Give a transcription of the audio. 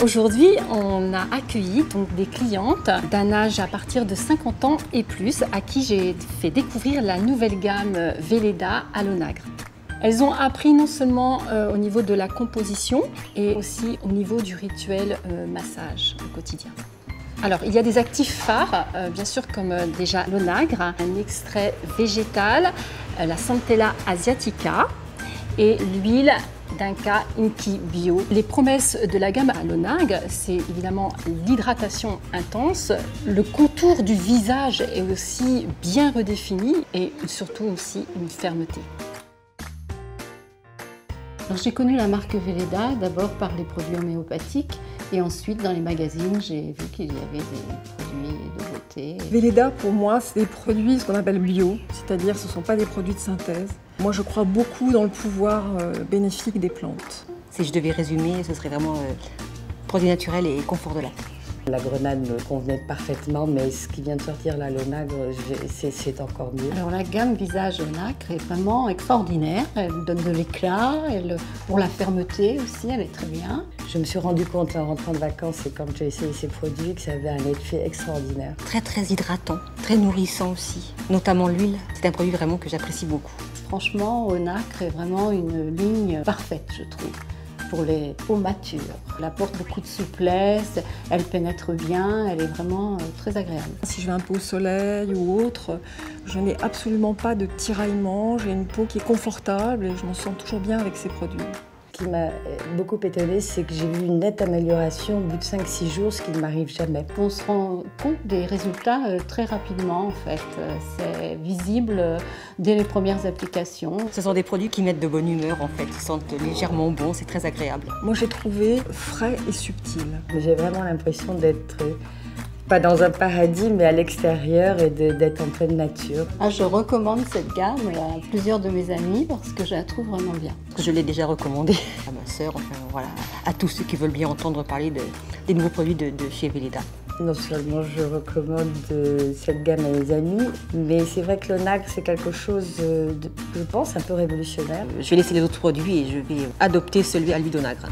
Aujourd'hui, on a accueilli donc des clientes d'un âge à partir de 50 ans et plus à qui j'ai fait découvrir la nouvelle gamme Velleda à l'Onagre. Elles ont appris non seulement au niveau de la composition et aussi au niveau du rituel massage au quotidien. Alors, il y a des actifs phares, bien sûr, comme déjà l'onagre, un extrait végétal, la Centella asiatica et l'huile d'Inca Inki Bio. Les promesses de la gamme à l'onagre, c'est évidemment l'hydratation intense, le contour du visage est aussi bien redéfini et surtout aussi une fermeté. J'ai connu la marque Velleda d'abord par les produits homéopathiques et ensuite dans les magazines j'ai vu qu'il y avait des produits de beauté. Velleda pour moi c'est des produits ce qu'on appelle bio, c'est-à-dire ce ne sont pas des produits de synthèse. Moi je crois beaucoup dans le pouvoir bénéfique des plantes. Si je devais résumer, ce serait vraiment produit naturel et confort de la peau. La grenade me convenait parfaitement, mais ce qui vient de sortir là, l'onagre, c'est encore mieux. Alors la gamme visage onagre est vraiment extraordinaire. Elle donne de l'éclat, pour la fermeté aussi, elle est très bien. Je me suis rendu compte en rentrant de vacances et quand j'ai essayé ces produits que ça avait un effet extraordinaire. Très hydratant, très nourrissant aussi, notamment l'huile. C'est un produit vraiment que j'apprécie beaucoup. Franchement, onagre est vraiment une ligne parfaite, je trouve, pour les peaux matures. Elle apporte beaucoup de souplesse, elle pénètre bien, elle est vraiment très agréable. Si je vais un peu au soleil ou autre, je n'ai absolument pas de tiraillement, j'ai une peau qui est confortable et je m'en sens toujours bien avec ces produits. Ce qui m'a beaucoup étonnée, c'est que j'ai vu une nette amélioration au bout de 5-6 jours, ce qui ne m'arrive jamais. On se rend compte des résultats très rapidement en fait. C'est visible dès les premières applications. Ce sont des produits qui mettent de bonne humeur en fait, ils sentent légèrement bon, c'est très agréable. Moi j'ai trouvé frais et subtil. J'ai vraiment l'impression d'être pas dans un paradis, mais à l'extérieur et d'être en pleine nature. Je recommande cette gamme à plusieurs de mes amis parce que je la trouve vraiment bien. Je l'ai déjà recommandée à ma sœur, enfin voilà, à tous ceux qui veulent bien entendre parler des nouveaux produits de chez Velleda. Non seulement je recommande cette gamme à mes amis, mais c'est vrai que l'onagre c'est quelque chose, je pense, un peu révolutionnaire. Je vais laisser les autres produits et je vais adopter celui à l'huile d'onagre.